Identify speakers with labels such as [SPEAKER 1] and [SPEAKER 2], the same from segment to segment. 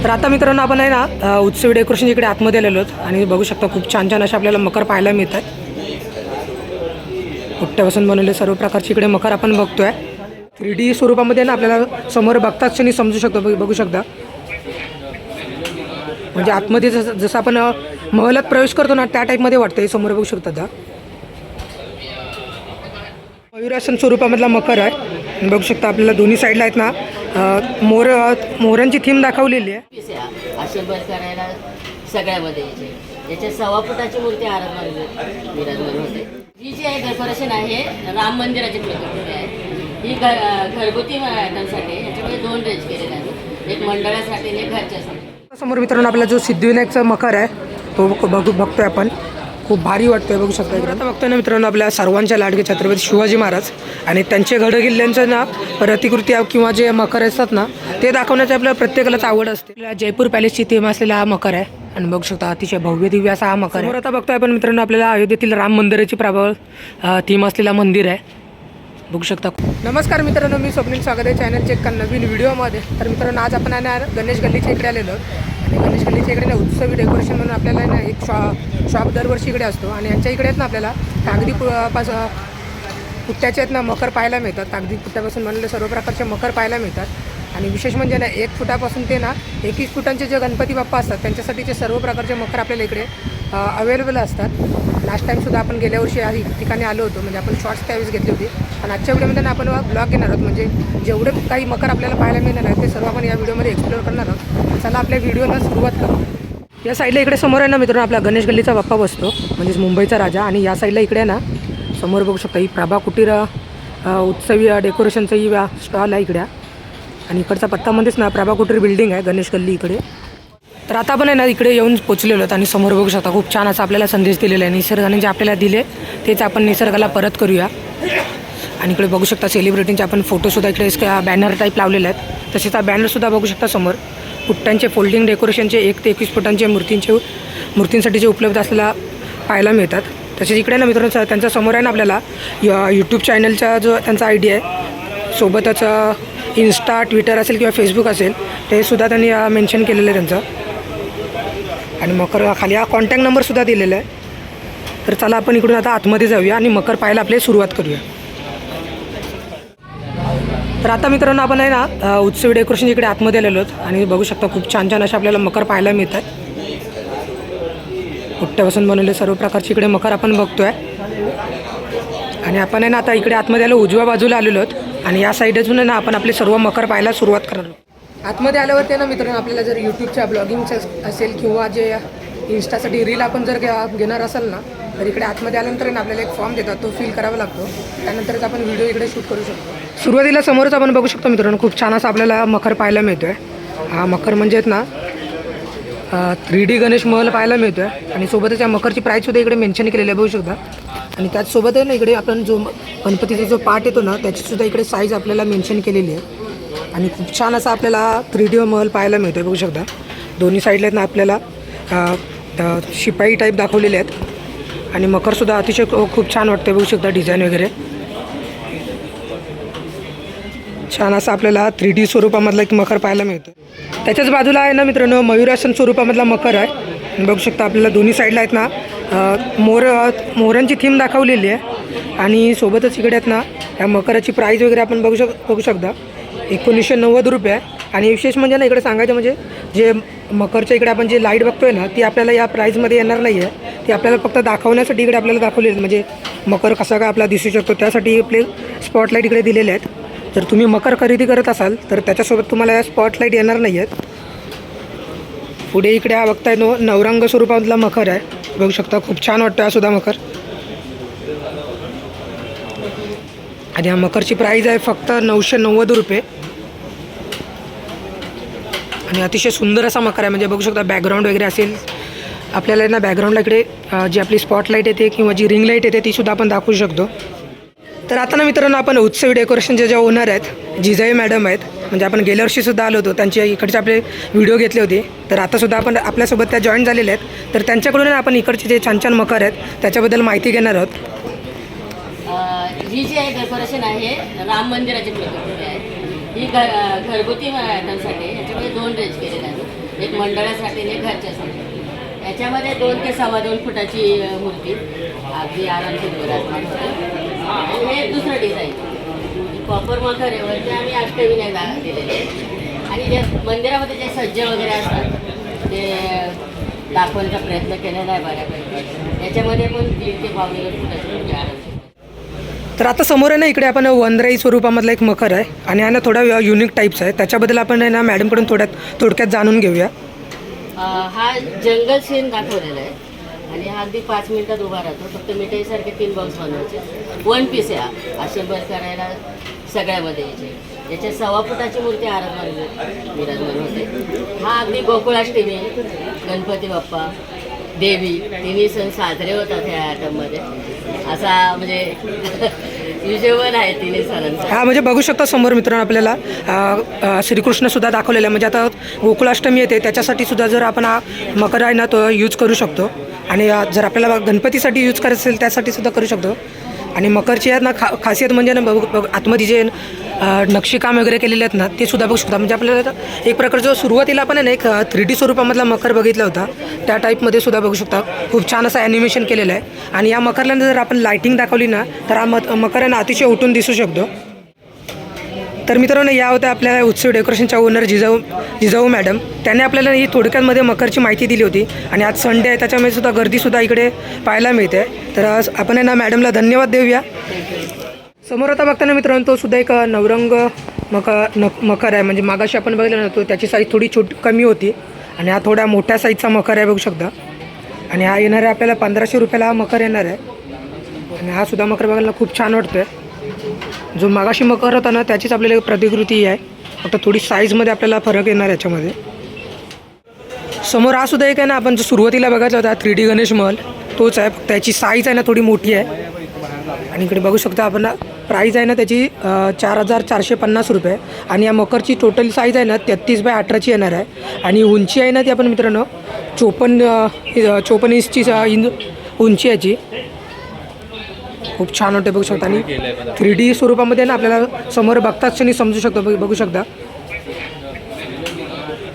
[SPEAKER 1] तर आता मित्रांनो आपण आहे ना उत्सवी डेकोरेशन इकडे आतमध्ये आलेलो आहोत आणि बघू शकता खूप छान छान असे आपल्याला मकर पाहायला मिळत आहेत. पुट्ट्यापासून बनवलेले सर्व प्रकारचे इकडे मकर आपण बघतोय. 3D स्वरूपामध्ये ना आपल्याला समोर बघताच क्षणी समजू शकतो, बघू शकता. म्हणजे आतमध्ये जसं आपण महलात प्रवेश करतो ना त्या टाईपमध्ये वाटतं. समोर बघू शकता मयूरासन स्वरूपामधला मकर आहे. बघू शकता आपल्याला दोन्ही साईडला आहेत ना मोरांची थीम दाखवलेली आहे.
[SPEAKER 2] अशंभर करायला सगळ्यामध्ये याच्या 1.25 फुटाची मूर्ती विराजमान होते. ही जी आहे डेकोरेशन आहे राम मंदिराची प्रतिकृती आहे. ही घरगुती आयटमसाठी याच्यामध्ये 2 रेंज केलेले आहेत, एक मंडळासाठी आणि एक घरच्यासाठी.
[SPEAKER 1] समोर मित्रांनो आपला जो सिद्धिविनायकचा मकर आहे तो बघतोय आपण. खूप भारी वाटतोय, बघू शकता. इकडे आता बघतोय ना मित्रांनो आपल्या सर्वांच्या लाडके छत्रपती शिवाजी महाराज आणि त्यांचे गडकिल्ल्यांचं ना प्रतिकृती किंवा जे मकर असतात ना ते दाखवण्याची आपल्याला प्रत्येकालाच आवड असते. जयपूर पॅलेसची थीम असलेला हा मकर आहे आणि बघू शकता अतिशय भव्य दिव्य असा हा मकर आहे. आता बघतोय आपण मित्रांनो आपल्याला अयोध्येतील राम मंदिराची प्रभाव थीम असलेला मंदिर आहे, बघू शकता. नमस्कार मित्रांनो, मी स्वप्नील स्वागत आहे चॅनलच्या एका नवीन व्हिडिओमध्ये. तर मित्रांनो आज आपण गणेश गल्लीच्या इकडे आलेलो आणि गणेश गल्लीच्या इकडे ना उत्सवी डेकोरेशन म्हणून आपल्याला ना एक शॉप दरवर्षी इकडे असतो आणि यांच्या इकडे आहेत ना आपल्याला कागदी पुट्ट्याचे आहेत ना मकर पाहायला मिळतात. कागदी पुट्ट्यापासून बनलेले सर्व प्रकारचे मकर पाहायला मिळतात. आणि विशेष म्हणजे ना 1 फुटापासून ते ना 21 फुटांचे जे गणपती बाप्पा असतात त्यांच्यासाठीचे सर्व प्रकारचे मकर आपल्याला इकडे अवेलेबल असतात. लास्ट टाईमसुद्धा आपण गेल्या वर्षी या ठिकाणी आलो होतो, म्हणजे आपण शॉर्ट्स त्यावेळेस घेतली होती. आणि आजच्या व्हिडिओमध्ये आपण ब्लॉग घेणार आहोत, म्हणजे जेवढे काही मकर आपल्याला पाहायला मिळणार आहेत ते सर्व आपण या व्हिडिओमध्ये एक्सप्लोर करणार आहोत. चला आपल्या व्हिडिओला सुरुवात करू. या साईडला इकडे समोर आहे ना मित्रांनो आपला गणेश गल्लीचा बाप्पा बसतो, म्हणजेच मुंबईचा राजा. आणि या साईडला इकडे ना समोर बघू शकता ही प्रभा कुटीर उत्सवी डेकोरेशनचं ही स्टॉल आहे इकडे. आणि इकडचा पत्ता म्हणजेच ना प्रभा कुटीर बिल्डिंग आहे गणेश गल्ली इकडे. तर आता आपण आहे ना इकडे येऊन पोचलेलो आहोत आणि समोर बघू शकता खूप छान असा आपल्याला संदेश दिलेला आहे. निसर्गाने जे आपल्याला दिले तेच आपण निसर्गाला परत करूया. आणि इकडे बघू शकता सेलिब्रिटींचे आपण फोटोसुद्धा इकडे बॅनर टाईप लावलेले आहेत. तसेच हा बॅनरसुद्धा बघू शकता समोर पुट्ट्यांचे फोल्डिंग डेकोरेशनचे 1 ते 21 फुटांचे मूर्तींसाठी जे उपलब्ध असलेला पाहायला मिळतात. तसेच इकडे ना मित्रांनो त्यांच्या समोर आहे ना आपल्याला यूट्यूब चॅनलचा जो त्यांचा आय डी आहे, सोबतच इन्स्टा ट्विटर असेल किंवा फेसबुक असेल ते सुद्धा त्यांनी मेन्शन केलेलं आहे त्यांचं. आणि मकर खाली हा कॉन्टॅक्ट नंबरसुद्धा दिलेला आहे. तर चला आपण इकडून आता आतमध्ये जाऊया आणि मकर पाहायला आपली सुरुवात करूया. तर आता मित्रांनो आपण आहे ना उत्सवी डेकोरेशन इकडे आतमध्ये आलेलो आहोत आणि बघू शकता खूप छान छान असे आपल्याला मकर पाहायला मिळत आहेत. पुट्ट्यापासून बनवलेले सर्व प्रकारचे इकडे मकर आपण बघतोय. आणि आपण आहे ना आता इकडे आतमध्ये आलो उजव्या बाजूला आलेलो आहोत आणि या साईडतून ना आपण आपले सर्व मकर पाहायला सुरुवात करणार आहोत. आतमध्ये आल्यावरती ना मित्रांनो आपल्याला जर यूट्यूबच्या ब्लॉगिंगचं असेल किंवा जे इन्स्टासाठी रील आपण जर घेणार असेल ना तर इकडे आतमध्ये आल्यानंतर ना आपल्याला एक फॉर्म देतात, तो फिल करावा लागतो. त्यानंतरच आपण व्हिडिओ इकडे शूट करू शकतो. सुरुवातीला समोरच आपण बघू शकतो मित्रांनो खूप छान असा आपल्याला मकर पाहायला मिळतो आहे. हा मकर म्हणजे आहेत ना 3D गणेश महल पाहायला मिळतो आहे. आणि सोबतच या मकरची प्राईससुद्धा इकडे मेन्शन केलेली आहे, बघू शकता. आणि त्याचसोबत आहे ना इकडे आपण जो गणपतीचा जो पार्ट येतो ना त्याचीसुद्धा इकडे साईज आपल्याला मेन्शन केलेली आहे. आणि खूप छान असा आपल्याला 3D महल पाहायला मिळतो आहे, बघू शकता. दोन्ही साईडला आहेत ना आपल्याला शिपाई टाईप दाखवलेले आहेत. आणि मकरसुद्धा अतिशय खूप छान वाटतं, बघू शकता. डिझाईन वगैरे छान असं आपल्याला 3D स्वरूपामधला एक मकर पाहायला मिळतं. त्याच्याच बाजूला आहे ना मित्रांनो मयूरासन स्वरूपामधला मकर आहे. बघू शकता आपल्याला दोन्ही साईडला आहेत ना मोरांची थीम दाखवलेली आहे. आणि सोबतच इकडे आहेत ना या मकराची प्राईज वगैरे आपण बघू शकता 1990 रुपये आहे. आणि विशेष म्हणजे ना इकडे सांगायचं म्हणजे जे मकरच्या इकडे आपण जे लाईट बघतोय ना ती आपल्याला या प्राईजमध्ये येणार नाही आहे. ती आपल्याला फक्त दाखवण्यासाठी इकडे आपल्याला दाखवलेली, म्हणजे मकर कसा काय आपला दिसू शकतो त्यासाठी आपले स्पॉटलाईट इकडे दिलेले आहेत. जर तुम्ही मकर खरेदी करत असाल तर त्याच्यासोबत तुम्हाला या स्पॉटलाईट येणार नाही आहेत. पुढे इकडे हा बघताय नवरंग स्वरूपातला मकर आहे, बघू शकता. खूप छान वाटतं हा सुद्धा मकर. आणि या मकरची प्राईज आहे फक्त 990 रुपये. आणि अतिशय सुंदर असा मकर आहे, म्हणजे बघू शकता बॅकग्राऊंड वगैरे असेल आपल्याला ना बॅकग्राऊंडला इकडे जी आपली स्पॉटलाईट येते किंवा जी रिंग लाईट येते तीसुद्धा आपण दाखवू शकतो. तर आता ना मित्रांनो आपण उत्सवी डेकोरेशनचे जे ओनर आहेत जिजाई मॅडम आहेत, म्हणजे आपण गेल्या वर्षीसुद्धा आलो होतो, त्यांचे इकडचे आपले व्हिडिओ घेतले होते. तर आतासुद्धा आपण आपल्यासोबत त्या जॉईन झालेल्या आहेत. तर त्यांच्याकडून आपण इकडचे जे छान छान मकर आहेत त्याच्याबद्दल माहिती घेणार आहोत.
[SPEAKER 2] ही जी आहे डेकोरेशन आहे राम मंदिराची प्रतिकृती आहे. ही घरगुती आयटमसाठी याच्यामध्ये 2 रेंज केलेले आहेत, एक मंडळासाठी आणि एक घरच्यासाठी. याच्यामध्ये 2 ते 2.25 फुटाची मूर्ती अगदी आरामशीर विराजमान होते. आणि हे दुसरं डिझाईन कॉपर मखर आहे वरती आम्ही अष्टविनायक दिलेले आहे. आणि जे मंदिरामध्ये जे सज्ज वगैरे असतात ते दाखवण्याचा प्रयत्न केलेला आहे बऱ्यापैकी. याच्यामध्ये पण 1.5 ते 1.25 फुटाची मूर्ती आरामशीर.
[SPEAKER 1] तर आता समोर आहे ना इकडे आपण वनराई स्वरूपामधला एक मखर आहे आणि हा ना थोडा युनिक टाईप्स आहे. त्याच्याबद्दल आपण आहे ना मॅडमकडून थोडक्यात जाणून घेऊया.
[SPEAKER 2] हा जंगल सीन दाखवलेला आहे आणि हा अगदी 5 मिनिटात उभा राहतो. फक्त मिठाईसारखे 3 बॉक्स बनवायचे. 1 पीस आहे हा. असेंबल करायला सगळ्यामध्ये यायचे. याच्या 1.25 फुटाची मूर्ती विराजमान होते. हा अगदी गोकुळाष्टमी, गणपती बाप्पा, देवी तिन्ही सण साजरे होतात ह्या आयटममध्ये. असा म्हणजे युजेबल आहे तिन्ही सणांचा.
[SPEAKER 1] हा म्हणजे बघू शकता समोर मित्रांनो आपल्याला श्रीकृष्णसुद्धा दाखवलेला आहे. म्हणजे आता गोकुळाष्टमी येते त्याच्यासाठी सुद्धा जर आपण हा मकर आहे ना तो यूज करू शकतो. आणि जर आपल्याला गणपतीसाठी यूज करायचं असेल त्यासाठी सुद्धा करू शकतो. आणि मकरची आहेत ना खासियत म्हणजे ना आतमध्ये जे नक्षीकाम वगैरे केलेले आहेत ना ते सुद्धा बघू शकता. म्हणजे आपल्याला एक प्रकारचं सुरुवातीला आपण आहे ना एक 3D स्वरूपामधला मकर बघितला होता त्या टाईपमध्ये सुद्धा बघू शकता. खूप छान असं ॲनिमेशन केलेलं आहे. आणि या मकरला जर आपण लाईटिंग दाखवली ना तर हा मकर आहे ना अतिशय उठून दिसू शकतो. तर मित्रांनो या होत्या आपल्या उत्सव डेकोरेशनच्या ओनर जिजाऊ मॅडम. त्याने आपल्याला ही थोडक्यामध्ये मकरची माहिती दिली होती. आणि आज संडे आहे त्याच्यामुळे सुद्धा गर्दीसुद्धा इकडे पाहायला मिळते. तर आपण आहे ना मॅडमला धन्यवाद देऊया. समोर आता बघताना मित्रांनो तो सुद्धा एक नवरंग मकर आहे. म्हणजे मागाशी आपण बघितलं ना तो त्याची साईज थोडी कमी होती आणि हा थोड्या मोठ्या साईजचा मकर आहे बघू शकता. आणि हा येणार आहे आपल्याला 1500 रुपयाला हा मकर येणार आहे. आणि हा सुद्धा मकर बघायला खूप छान वाटतो आहे. जो मागाशी मकर होता ना त्याचीच आपल्याला प्रतिकृती आहे. फक्त थोडी साईजमध्ये आपल्याला फरक येणार याच्यामध्ये. समोर हा सुद्धा एक आहे ना आपण जो सुरुवातीला बघायचा होता 3D गणेश महल तोच आहे. फक्त त्याची साईज आहे ना थोडी मोठी आहे. आणि इकडे बघू शकता आपण प्राईज आहे ना त्याची 4450 रुपये. आणि या मकरची टोटल साईज आहे ना 33x18ची येणार आहे. आणि उंची आहे ना ती आपण मित्रांनो 54 इंचची उंची याची. खूप छान वाटते बघू शकता. आणि 3D स्वरूपामध्ये ना आपल्याला समोर बघताच क्षणी समजू शकतो बघू शकता.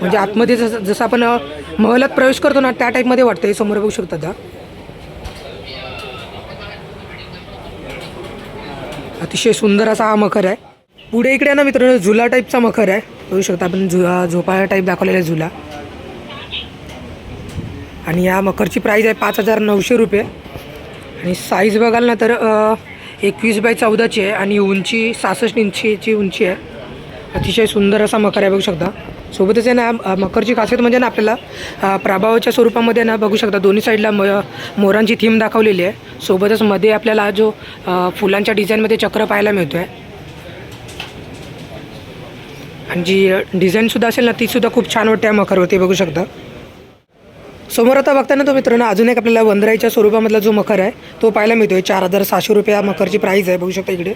[SPEAKER 1] म्हणजे आतमध्ये जसं आपण महलात प्रवेश करतो ना त्या टाईपमध्ये वाटतं. समोर बघू शकता आता अतिशय सुंदर असा हा मखर आहे. पुढे इकडे ना मित्रांनो झुला टाईपचा मखर आहे बघू शकता आपण. झोपाळा टाईप दाखवलेला आहे झुला. आणि या मकरची प्राईज आहे 5900 रुपये. आणि साईज बघाल ना तर 21x14ची आहे. आणि उंची 66 इंचीची उंची आहे. अतिशय सुंदर असा मकर आहे बघू शकता. सोबतच आहे ना मकरची खासियत म्हणजे ना आपल्याला प्रभावाच्या स्वरूपामध्ये ना बघू शकता दोन्ही साईडला मोरांची थीम दाखवलेली आहे. सोबतच मध्ये आपल्याला जो फुलांच्या डिझाईनमध्ये चक्र पाहायला मिळतो आहे. आणि जी डिझाईनसुद्धा असेल ना तीसुद्धा खूप छान वाटते मकरवरती बघू शकता. समोर आता बघताना तो मित्रांनो अजून एक आपल्याला वनराईच्या स्वरूपामधला जो मकर आहे तो पाहायला मिळतो आहे. 4700 रुपये या मकरची प्राईज आहे बघू शकता इकडे.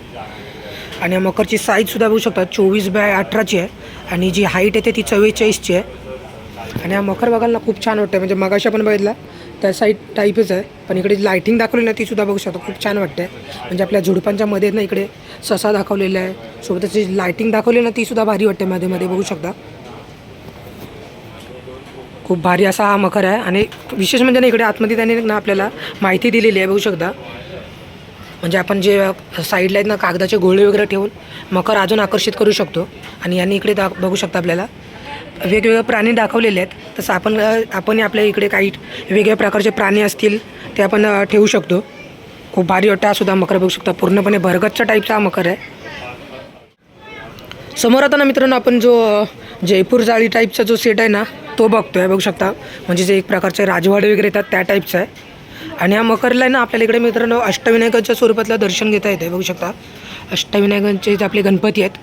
[SPEAKER 1] आणि या मकरची साईजसुद्धा बघू शकता 24x18ची आहे. आणि जी हाईट येते ती 44ची आहे. आणि हा मकर बघायला खूप छान वाटतं. म्हणजे मगाशी आपण बघितला त्या साईड टाईपच आहे. पण इकडे जी लाईटिंग दाखवली ना तीसुद्धा बघू शकतो खूप छान वाटते. म्हणजे आपल्या झुडपांच्या मध्ये ना इकडे ससा दाखवलेला आहे. सोबतच जी लाईटिंग दाखवली ना तीसुद्धा भारी वाटते मध्ये मध्ये बघू शकता. खूप भारी असा हा मकर आहे. आणि विशेष म्हणजे ना इकडे आतमध्ये त्याने ना आपल्याला माहिती दिलेली आहे बघू शकता. म्हणजे आपण जे साईडला आहेत ना कागदाचे गोळे वगैरे ठेवून मकर अजून आकर्षित करू शकतो. आणि यांनी इकडे बघू शकता आपल्याला वेगवेगळे प्राणी दाखवलेले आहेत. तसं आपण आपल्या इकडे काही वेगवेगळ्या प्रकारचे प्राणी असतील ते आपण ठेवू शकतो. खूप भारी वाटतं. हा सुद्धा मकर बघू शकता पूर्णपणे भरगतच्या टाईपचा हा मकर आहे. समोर आता ना मित्रांनो आपण जो जयपूर जाळी टाईपचा जो सेट आहे ना तो बघतो आहे बघू शकता. म्हणजे जे एक प्रकारचे राजवाडे वगैरे येतात त्या टाईपचं आहे. आणि हा मकरला आहे ना आपल्याला इकडे मित्रांनो अष्टविनायकाच्या स्वरूपातलं दर्शन घेता येते बघू शकता. अष्टविनायकांचे जे आपले गणपती आहेत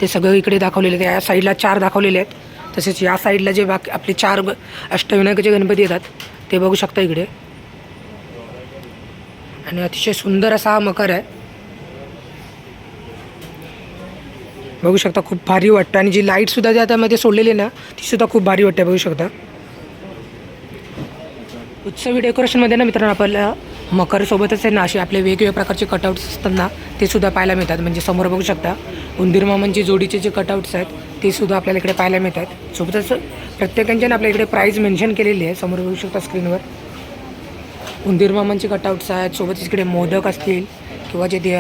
[SPEAKER 1] ते सगळे इकडे दाखवलेले आहेत. या साईडला 4 दाखवलेले आहेत. तसेच या साईडला जे बाकी आपले 4 अष्टविनायकाचे गणपती येतात ते बघू शकता इकडे. आणि अतिशय सुंदर असा हा मकर आहे बघू शकता. खूप भारी वाटतं. आणि जी लाईटसुद्धा जे त्यामध्ये सोडलेली आहे ना तीसुद्धा खूप भारी वाटते बघू शकता. उत्सवी डेकोरेशनमध्ये ना मित्रांनो आपल्याला मकरसोबतच आहे ना असे आपले वेगवेगळ्या प्रकारचे कटआउट्स असतात ना ते सुद्धा पाहायला मिळतात. म्हणजे समोर बघू शकता उंदीर मामांची जोडीचे जे कटआउट्स आहेत ते सुद्धा आपल्याला इकडे पाहायला मिळतात. सोबतच प्रत्येकांच्या ना आपल्या इकडे प्राईज मेन्शन केलेली आहे. समोर बघू शकता स्क्रीनवर उंदीर मामांचे कटआउट्स आहेत. सोबतच इकडे मोदक असतील किंवा जे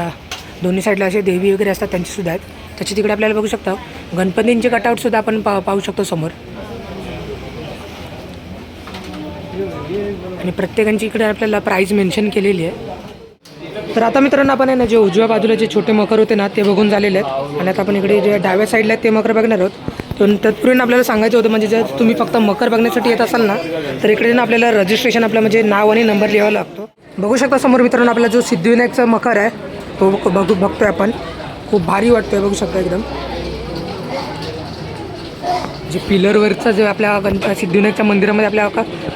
[SPEAKER 1] दोन्ही साईडला असे देवी वगैरे असतात त्यांचेसुद्धा आहेत. त्याच्या तिकडे आपल्याला बघू शकता गणपतींचे कटआउटसुद्धा आपण पाहू शकतो समोर. आणि प्रत्येकांची इकडे आपल्याला प्राईज मेन्शन केलेली आहे. तर आता मित्रांनो आपण आहे ना जे उजव्या बाजूला जे छोटे मकर होते ना ते बघून झालेले आहेत. आणि आता आपण इकडे जे डाव्या साईडला आहेत ते मकर बघणार आहोत. पण तत्पूर्वी आपल्याला सांगायचं होतं म्हणजे जर तुम्ही फक्त मकर बघण्यासाठी येत असाल ना तर इकडे ना आपल्याला रजिस्ट्रेशन आपलं म्हणजे नाव आणि नंबर लिहावा लागतो. बघू शकता समोर मित्रांनो आपला जो सिद्धिविनायकचा मकर आहे तो बघतोय आपण. खूप भारी वाटतोय बघू शकता एकदम. जे पिलरवरचं जे आपल्या सिद्धिविनायकच्या मंदिरामध्ये आपल्या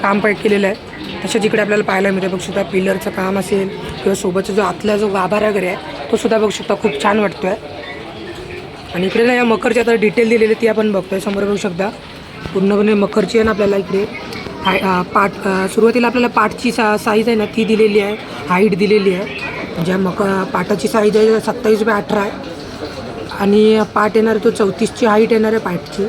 [SPEAKER 1] काम केलेलं आहे तसेच इकडे आपल्याला पाहायला मिळते. बघू शकता पिलरचं काम असेल किंवा सोबतचा जो आतला जो गाभारा वगैरे आहे तो सुद्धा बघू शकता खूप छान वाटतो आहे. आणि इकडे ना या मकरची आता डिटेल दिलेली ती आपण बघतोय. समोर बघू शकता पूर्णपणे मकरची आहे ना आपल्याला इकडे पाठ सुरुवातीला आपल्याला पाठची साईज आहे ना ती दिलेली आहे. हाईट दिलेली आहे. ज्या पाटाची साईज आहे 27x18 आहे आणि पाठ येणार आहे तो 34ची हाईट येणार आहे पाठची.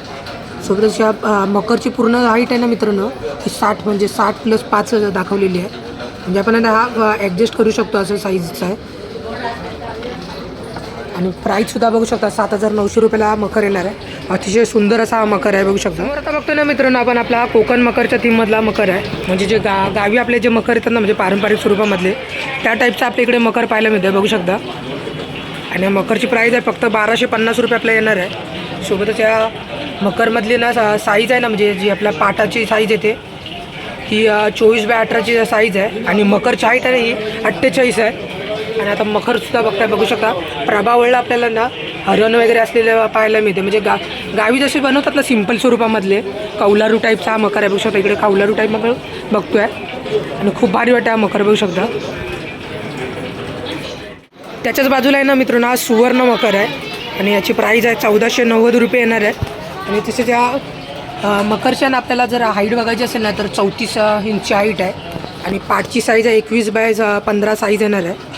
[SPEAKER 1] सोबतच ह्या मकरची पूर्ण हाईट आहे ना मित्रांनो ती 60 म्हणजे 60+5 दाखवलेली आहे. म्हणजे आपण हा ॲडजस्ट करू शकतो असं साईजचा आहे. आणि प्राईससुद्धा बघू शकता 7,900 रुपयाला हा मकर येणार आहे. अतिशय सुंदर असा हा मकर आहे बघू शकता. आता बघतो ना मित्रांनो आपण आपला कोकण मकरच्या थीममधला मकर आहे. म्हणजे जे गावी आपले जे मकर येतात ना म्हणजे पारंपरिक स्वरूपामधले त्या टाईपचा आपल्या इकडे मकर पाहायला मिळतं बघू शकता. आणि मकरची प्राईस आहे फक्त 1,250 रुपये आपल्याला येणार आहे. सोबतच या मकरमधली ना साईज आहे ना म्हणजे जी आपल्या पाटाची साईज येते ती 24x18ची साईज आहे. आणि मकरची हाईट आहे ही 48 आहे. आणि आता मखरसुद्धा बघताय बघू शकता प्रभावळला आपल्याला ना हरण वगैरे असलेले पाहायला मिळते. म्हणजे गावी जसे बनवतात ना सिंपल स्वरूपामधले कौलारू टाईपचा हा मकर आहे बघू शकता. इकडे कौलारू टाईप मकर बघतोय आणि खूप भारी वाटतं हा मकर बघू शकता. त्याच्याच बाजूला आहे ना मित्रांनो हा सुवर्ण मकर आहे आणि याची प्राईज आहे 1,490 रुपये येणार आहे. आणि तसेच या मकरच्या ना आपल्याला जर हाईट बघायची असेल ना तर 34 इंची हाईट आहे. आणि पाठची साईज आहे 21x15 साईज येणार आहे.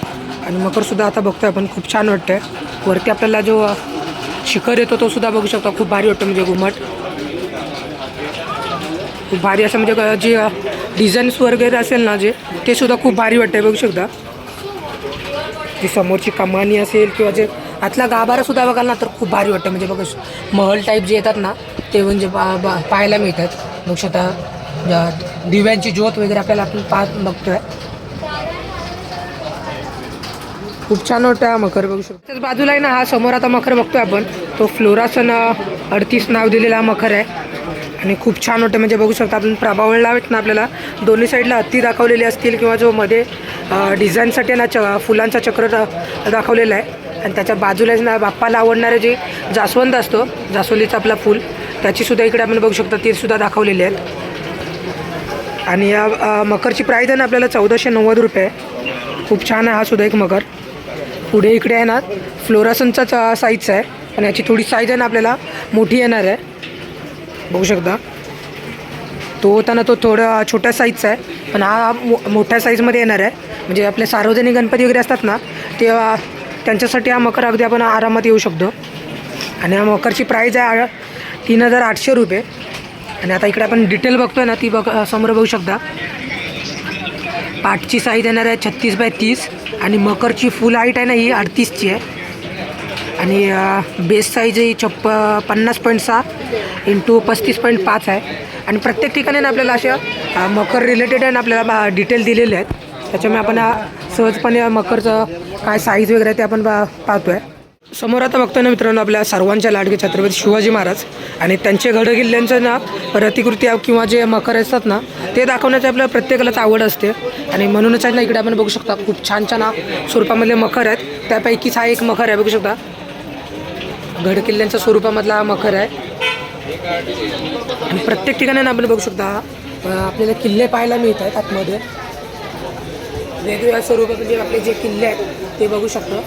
[SPEAKER 1] आणि मकरसुद्धा आता बघतोय आपण खूप छान वाटतं आहे. वरती आपल्याला जो शिखर येतो तो सुद्धा बघू शकता खूप भारी वाटतं. म्हणजे घुमट खूप भारी असं म्हणजे जे डिझाईन्स वगैरे असेल ना जे ते सुद्धा खूप भारी वाटतं आहे बघू शकता. जी समोरची कमानी असेल किंवा जे आतला गाभारासुद्धा बघाल ना तर खूप भारी वाटतं. म्हणजे बघा महल टाईप जे येतात ना ते म्हणजे पाहायला मिळतात बघू शकता. दिव्यांची ज्योत वगैरे आपल्याला आपण बघतोय. खूप छान वाटतं हा मकर बघू शकतो. त्याच बाजूला आहे ना हा समोर आता मकर बघतोय आपण तो फ्लोरासन 38 नाव दिलेला हा मकर आहे. आणि खूप छान वाटतं म्हणजे बघू शकता आपण प्रभावळला आहेत ना आपल्याला दोन्ही साईडला हत्ती दाखवलेली असतील किंवा जो मध्ये डिझाईनसाठी ना फुलांचा चक्र दाखवलेला आहे. आणि त्याच्या बाजूलाच ना बाप्पाला आवडणारे जे जास्वंद असतो जास्वंदीचा आपला फूल त्याचीसुद्धा इकडे आपण बघू शकता ते सुद्धा दाखवलेले आहेत. आणि या मकरची प्राईज आहे ना आपल्याला 1,490 रुपये. खूप छान आहे हा सुद्धा एक मकर. पुढे इकडे आहे ना फ्लोरासनचाच साईजचा आहे आणि याची थोडी साईज आहे ना आपल्याला मोठी येणार आहे बघू शकता. तो होता ना तो थोडा छोट्या साईजचा आहे पण हा मोठ्या साईजमध्ये येणार आहे. म्हणजे आपले सार्वजनिक गणपती वगैरे असतात ना ते त्यांच्यासाठी हा मकर अगदी आपण आरामात येऊ शकतो. आणि या मकरची प्राईज आहे 3,800 रुपये. आणि आता इकडे आपण डिटेल बघतोय ना ती समोर बघू शकता. पाठची साईज येणार आहे 36x30 आणि मकरची फुल हाईट आहे ना ही 38ची आहे. आणि बेस साईज ही 50.6 × 35.5 आहे. आणि प्रत्येक ठिकाणी ना आपल्याला अशा मकर रिलेटेड आहे ना आपल्याला डिटेल दिलेले आहेत. त्याच्यामुळे आपण सहजपणे मकरचं काय साईज वगैरे ते आपण पाहतो आहे. समोर आता बघतोय ना मित्रांनो आपल्या सर्वांच्या लाडके छत्रपती शिवाजी महाराज आणि त्यांचे गडकिल्ल्यांचं ना प्रतिकृती किंवा जे मकर असतात ना ते दाखवण्याची आपल्याला प्रत्येकालाच आवड असते. आणि म्हणूनच आहे ना इकडे आपण बघू शकता खूप छान छान स्वरूपामधले मकर आहेत. त्यापैकीच हा एक मकर आहे बघू शकता. गडकिल्ल्यांच्या स्वरूपामधला हा मकर आहे. आणि प्रत्येक ठिकाणी ना आपण बघू शकता आपल्याला किल्ले पाहायला मिळत आहेत. आतमध्ये वेगवेगळ्या स्वरूपाचे आपले जे किल्ले आहेत ते बघू शकतो.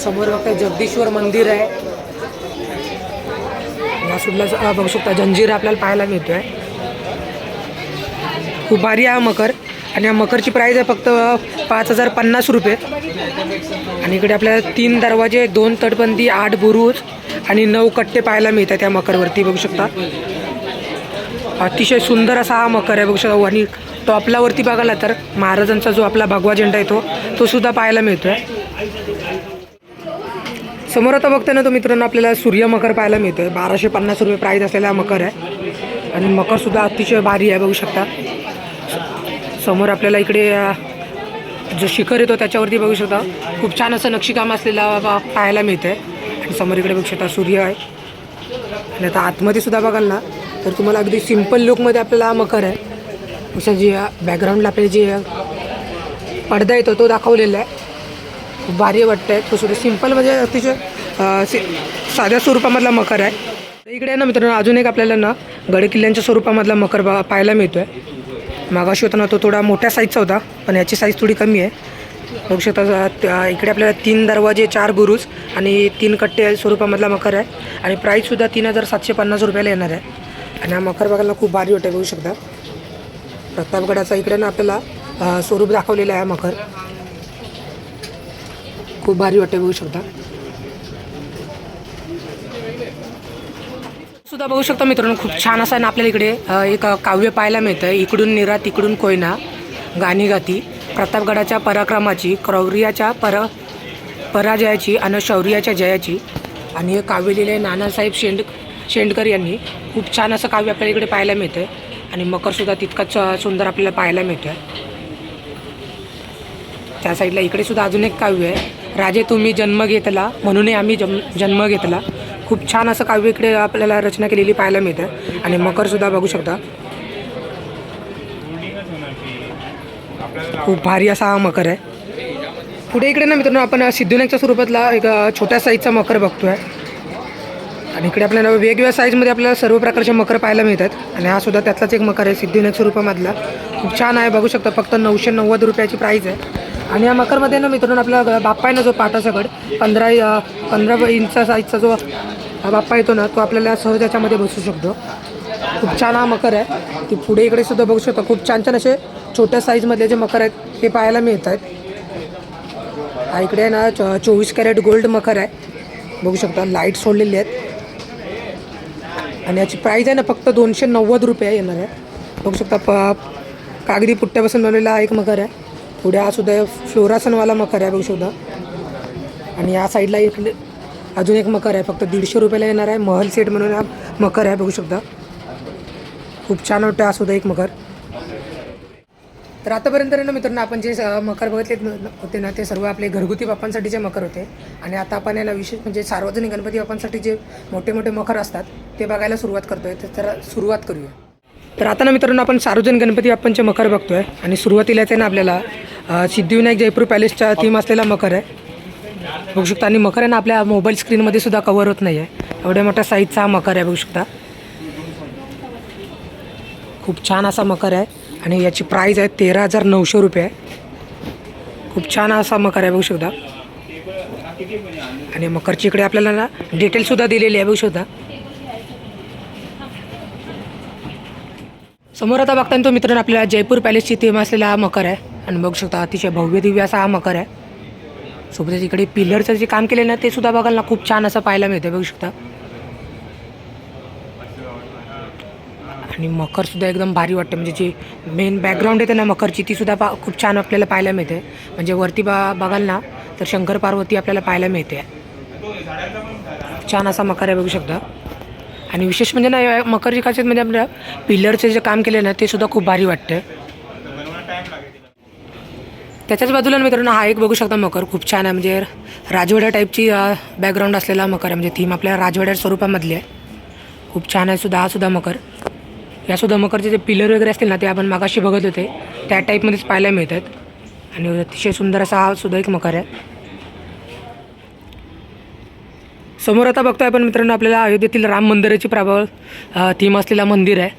[SPEAKER 1] समोर बघता जगदीश्वर मंदिर आहे. या सुद्धा बघू शकता जंजीर आपल्याला पाहायला मिळतो आहे. खूप भारी आहे मकर. आणि या मकरची प्राईस आहे फक्त 5,050 रुपये. आणि इकडे आपल्याला 3 दरवाजे, 2 तटबंदी, 8 बुरुज आणि 9 कट्टे पाहायला मिळतात त्या मकरवरती बघू शकता. अतिशय सुंदर असा हा मकर आहे बघू शकता. आणि टॉपला वरती बघायला तर महाराजांचा जो आपला भगवा झेंडा आहे तो सुद्धा पाहायला मिळतो आहे. समोर आता बघताना तो मित्रांनो आपल्याला सूर्य मकर पाहायला मिळतो आहे. 1250 रुपये प्राईस असलेला मकर आहे. आणि मकरसुद्धा अतिशय भारी आहे बघू शकता. समोर आपल्याला इकडे जो शिखर येतो त्याच्यावरती बघू शकता खूप छान असं नक्षीकाम असलेला पाहायला मिळतं आहे. आणि समोर इकडे बघू शकता सूर्य आहे. आणि आता आतमध्ये सुद्धा बघाल ना तर तुम्हाला अगदी सिम्पल लुकमध्ये आपल्याला हा मकर आहे. असं जे बॅकग्राऊंडला आपल्याला जे पडदा येतो तो दाखवलेला आहे. खूप भारी वाटतं आहे. तो सुद्धा सिम्पल म्हणजे अतिशय साध्या स्वरूपामधला मकर आहे. इकडे ना मित्रांनो अजून एक आपल्याला ना गडकिल्ल्यांच्या स्वरूपामधला मकर पाहायला मिळतो आहे. मागाशी होता ना तो थोडा मोठ्या साईजचा होता पण याची साईज थोडी कमी आहे बघू शकता. इकडे आपल्याला 3 दरवाजे, 4 बुरुज आणि 3 कट्टे स्वरूपामधला मकर आहे. आणि प्राईससुद्धा 3,750 रुपयाला येणार आहे. आणि हा मकर बघायला खूप भारी वाटतं बघू शकता. प्रतापगडाचा इकडे ना आपल्याला स्वरूप दाखवलेलं आहे मकर. खूप भारी वाटते बघू शकता. सुद्धा बघू शकता मित्रांनो खूप छान असं ना आपल्याला इकडे एक काव्य पाहायला मिळतं. इकडून निरा तिकडून कोयना, गाणी गाती प्रतापगडाच्या पराक्रमाची, क्रौर्याच्या पराजयाची आणि शौर्याच्या जयाची. आणि हे काव्य लिहिले नानासाहेब शेंडकर यांनी. खूप छान असं काव्य आपल्याला इकडे पाहायला मिळतं आहे. आणि मकरसुद्धा तितकाच सुंदर आपल्याला पाहायला मिळतं आहे. त्या साईडला इकडे सुद्धा अजून एक काव्य आहे. राजे तुम्ही जन्म घेतला म्हणूनही आम्ही जन्म घेतला. खूप छान असं काव्य इकडे आपल्याला रचना केलेली पाहायला मिळतं. आणि मकरसुद्धा बघू शकता खूप भारी असा हा मकर आहे. पुढे इकडे ना मित्रांनो आपण सिद्धविनायकच्या स्वरूपातला एक छोट्या साईजचा मकर बघतो आहे. आणि इकडे आपल्याला वेगवेगळ्या साईजमध्ये आपल्याला सर्व प्रकारचे मकर पाहायला मिळतात. आणि हा सुद्धा त्यातलाच एक मकर आहे सिद्धविनायक स्वरूपामधला. खूप छान आहे बघू शकता. फक्त 990 रुपयाची प्राईस आहे. आणि या मकरमध्ये ना मित्रांनो आपला बाप्पा आहे ना जो पाटासकट 15 इंच साईजचा जो बाप्पा येतो ना तो आपल्याला सहज याच्यामध्ये बसू शकतो. खूप छान हा मकर आहे. ती पुढे इकडे सुद्धा बघू शकता खूप छान छान असे छोट्या साईजमधले जे मकर आहेत ते पाहायला मिळत आहेत. हा इकडे आहे ना 24 कॅरेट गोल्ड मकर आहे बघू शकता. लाईट सोडलेली आहेत. आणि याची प्राईस आहे ना फक्त 290 रुपये येणार आहे बघू शकता. कागदी पुट्ट्यापासून बनवलेला हा एक मकर आहे. पुढे हा सुद्धा फ्लोरासनवाला मकर आहे बघू शकता. आणि या साईडला एक अजून एक मकर आहे फक्त 150 रुपयाला येणार आहे. महल सेट म्हणून हा मकर आहे बघू शकता. खूप छान वाटतं हा सुद्धा एक मकर. तर आतापर्यंत ना मित्रांनो आपण जे मकर बघितले होते ना ते सर्व आपले घरगुती बाप्पांसाठीचे मकर होते. आणि आता आपण याला विशेष म्हणजे सार्वजनिक गणपती बाप्पांसाठी जे मोठे मोठे मकर असतात ते बघायला सुरुवात करतोय. तर सुरुवात करूया. तर आता ना मित्रांनो आपण सार्वजनिक गणपती बाप्पांचे मकर बघतोय. आणि सुरुवातीला ते ना आपल्याला सिद्धिविनायक जयपूर पॅलेसचा थीम असलेला मकर आहे बघू शकता. आणि मकर आहे ना आपल्या मोबाईल स्क्रीनमध्ये सुद्धा कवर होत नाही आहे एवढ्या मोठ्या साईजचा हा मकर आहे बघू शकता. खूप छान असा मकर आहे. आणि याची प्राईस आहे 13,900 रुपये. खूप छान असा मकर आहे बघू शकता. आणि मकरची इकडे आपल्याला ना डिटेलसुद्धा दिलेली आहे बघू शकता. समोर आता बघताना तो मित्रांनो आपल्याला जयपूर पॅलेसची थीम असलेला हा मकर आहे. आणि बघू शकता अतिशय भव्य दिव्य असा हा मकर आहे. सोबतच इकडे पिलरचं जे काम केलेलं ना ते सुद्धा बघायला ना खूप छान असं पाहायला मिळतं बघू शकता. आणि मकरसुद्धा एकदम भारी वाटते. म्हणजे जी मेन बॅकग्राऊंड येते ना मकरची ती सुद्धा खूप छान आपल्याला पाहायला मिळते. म्हणजे वरती बघाल ना तर शंकर पार्वती आपल्याला पाहायला मिळते. छान असा मकर आहे बघू शकता. आणि विशेष म्हणजे ना या मकरची खासियत म्हणजे आपल्या पिलरचे जे काम केले ना ते सुद्धा खूप भारी वाटतं. त्याच्याच बाजूला मित्रांनो हा एक बघू शकता मकर खूप छान आहे. म्हणजे राजवाड्या टाईपची बॅकग्राऊंड असलेला मकर आहे. म्हणजे थीम आपल्या राजवाड्या स्वरूपामधली आहे. खूप छान आहे सुद्धा हा सुद्धा मकर. यासुद्धा मकरचे जे पिलर वगैरे असतील ना ते आपण मागाशी बघत होते त्या टाईपमध्येच पाहायला मिळतात. आणि अतिशय सुंदर असा हा सुद्धा एक मकर आहे. समोर आता बघतोय आपण मित्रांनो आपल्याला अयोध्येतील राम मंदिराची प्रभाव थीम असलेला मंदिर आहे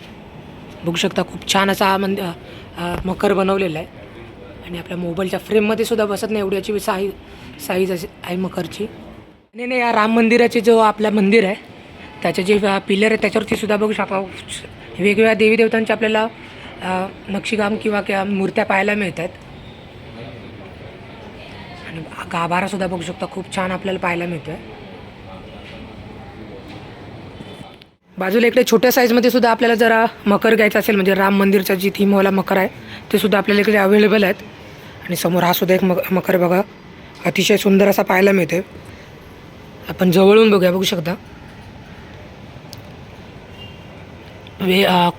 [SPEAKER 1] बघू शकता. खूप छान असा हा मकर बनवलेला आहे. आणि आपल्या मोबाईलच्या फ्रेममध्ये सुद्धा बसत नाही एवढी याची साईज आहे मकरची. आणि या राम मंदिराचे जो आपला मंदिर आहे त्याचे जे पिलर आहे त्याच्यावरती सुद्धा बघू शकता वेगवेगळ्या देवी देवतांचे आपल्याला नक्षीकाम किंवा मूर्त्या पाहायला मिळतात. आणि गाभारासुद्धा बघू शकता, खूप छान आपल्याला पाहायला मिळतो आहे. बाजूला इकडे छोट्या साईजमध्ये सुद्धा आपल्याला जरा मकर घ्यायचं असेल, म्हणजे राम मंदिरचा जी थीमवाला मकर आहे ते सुद्धा आपल्याला इकडे अवेलेबल आहेत. आणि समोर हा सुद्धा एक मकर बघा, अतिशय सुंदर असा पाहायला मिळते. आपण जवळून बघूया, बघू शकता.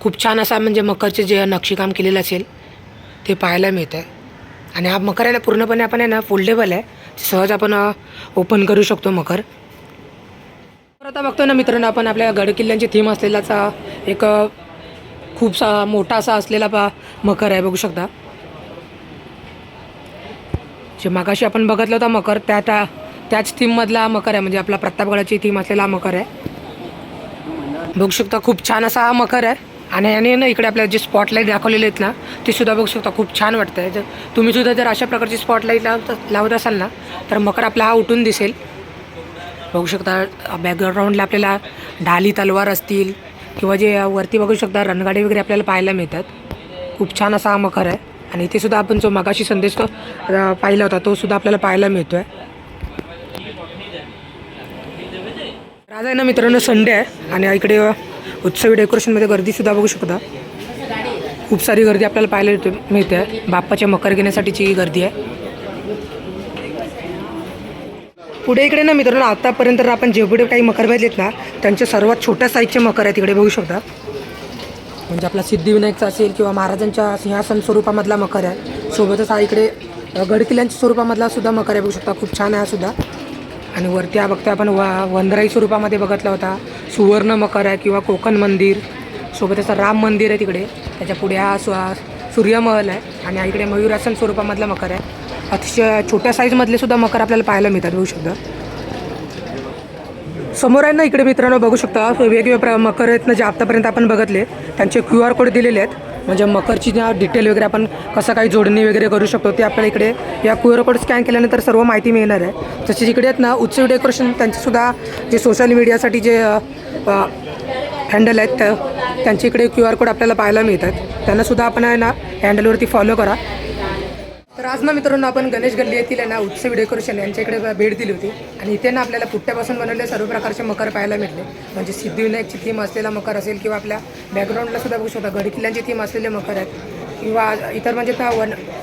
[SPEAKER 1] खूप छान असा म्हणजे मकरचे जे नक्षीकाम केलेलं असेल ते पाहायला मिळतं आहे. आणि हा मकर आहे ना पूर्णपणे आपण आहे ना फोल्डेबल आहे, सहज आपण ओपन करू शकतो मकर. तर आता बघतो ना मित्रांनो, आपण आपल्या गडकिल्ल्यांची थीम असलेलाचा एक खूप मोठा असा असलेला मकर आहे, बघू शकता. जे मागाशी आपण बघितलं होता मकर, त्याच थीममधला मकर आहे, म्हणजे आपला प्रतापगडाची थीम असलेला मकर आहे. बघू शकता, खूप छान असा हा मकर आहे. आणि याने ना इकडे आपल्याला जे स्पॉटलाईट दाखवलेले आहेत ना ते सुद्धा बघू शकता, खूप छान वाटतं आहे. जर तुम्ही सुद्धा जर अशा प्रकारची स्पॉटलाईट लावत असाल ना तर मकर आपला हा उठून दिसेल. बघू शकता बॅकग्राऊंडला आपल्याला ढाली तलवार असतील किंवा जे वरती बघू शकता रणगाडी वगैरे आपल्याला पाहायला मिळतात. खूप छान असा हा मकर आहे. आणि इथे सुद्धा आपण जो मगाशी संदेश तो पाहिला होता तो सुद्धा आपल्याला पाहायला मिळतो आहे. आज आहे ना मित्रांनो संडे आहे आणि इकडे उत्सवी डेकोरेशनमध्ये गर्दीसुद्धा बघू शकता. खूप सारी गर्दी आपल्याला पाहायला मिळते आहे. बाप्पाच्या मकर घेण्यासाठीची गर्दी आहे. पुढे इकडे ना मित्रांनो आतापर्यंत आपण जेवढे काही मकर बघितलेत ना त्यांचे सर्वात छोट्या साईजचे मकर आहेत तिकडे बघू शकता. म्हणजे आपला सिद्धिविनायकचा असेल किंवा महाराजांच्या सिंहासन स्वरूपामधला मकर आहे. सोबतच हा इकडे गडकिल्ल्यांच्या स्वरूपामधला सुद्धा मकर आहे, बघू शकता. खूप छान आहे हा सुद्धा. आणि वरती हा बघता आपण वंदराई स्वरूपामध्ये बघितला होता. सुवर्ण मकर आहे किंवा कोकण मंदिर, सोबतच राम मंदिर आहे तिकडे. त्याच्या पुढे हा सूर्यमहल आहे. आणि इकडे मयूरासन स्वरूपामधला मकर आहे. अतिशय छोट्या साईजमधले सुद्धा मकर आपल्याला पाहायला मिळतात, बघू शकता. समोर आहे ना इकडे मित्रांनो बघू शकता वेगवेगळे मकर आहेत ना जे आत्तापर्यंत आपण बघितले त्यांचे QR कोड दिलेले आहेत. म्हणजे मकरची डिटेल वगैरे आपण कसं काही जोडणी वगैरे करू शकतो ते आपल्याला इकडे या QR कोड स्कॅन केल्यानंतर सर्व माहिती मिळणार आहे. तसेच इकडे आहेत ना उत्सव डेकोरेशन त्यांचेसुद्धा जे सोशल मीडियासाठी जे हँडल आहेत त्यांचे इकडे QR कोड आपल्याला पाहायला मिळतात. त्यांनासुद्धा आपण आहे ना हँडलवरती फॉलो करा. तर आज ना मित्रांनो आपण गणेश गल्ली येथील आहे ना उत्सवी डेकोरेशन यांच्याकडे भेट दिली होती. आणि इथे ना आपल्याला पुट्ट्यापासून बनवलेले सर्व प्रकारचे मकर पाहायला मिळले. म्हणजे सिद्धिविनायकची थीम असलेला मकर असेल किंवा आपल्या बॅकग्राऊंडला सुद्धा बघू शकता गडकिल्ल्यांची थीम असलेले मकर आहेत किंवा इतर म्हणजे त्या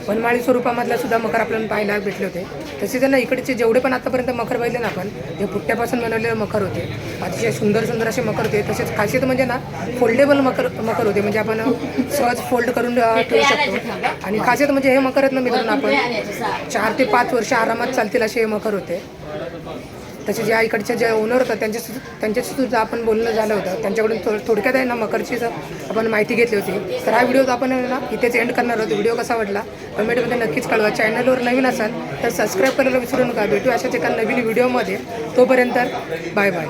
[SPEAKER 1] वनमाळी स्वरूपामधला सुद्धा मकर आपल्याला पाहायला भेटले होते. तसेच ना इकडचे जेवढे पण आतापर्यंत मकर पाहिले ना आपण जे पुट्ट्यापासून बनवलेले मकर होते, अतिशय सुंदर सुंदर असे मकर होते. तसेच खासियत म्हणजे ना फोल्डेबल मकर होते, म्हणजे आपण सहज फोल्ड करून ठेवू शकतो. आणि खासियत म्हणजे हे मकर आहेत ना मित्रांनो आपण 4 ते 5 वर्ष आरामात चालतील असे हे मकर होते. तसे ज्या इकडचे जे ओनर होतात त्यांच्याशी सुद्धा आपण बोलणं झालं होतं. त्यांच्याकडून थोडक्यात आहे ना मकरची आपण माहिती घेतली होती. तर हा व्हिडिओ आपण ना इथेच एंड करणार आहोत. व्हिडिओ कसा वाटला कमेंटमध्ये नक्कीच कळवा. चॅनलवर नवीन असाल तर सबस्क्राईब करायला विसरू नका. भेटू अशाच एका नवीन व्हिडिओमध्ये. तोपर्यंत बाय बाय.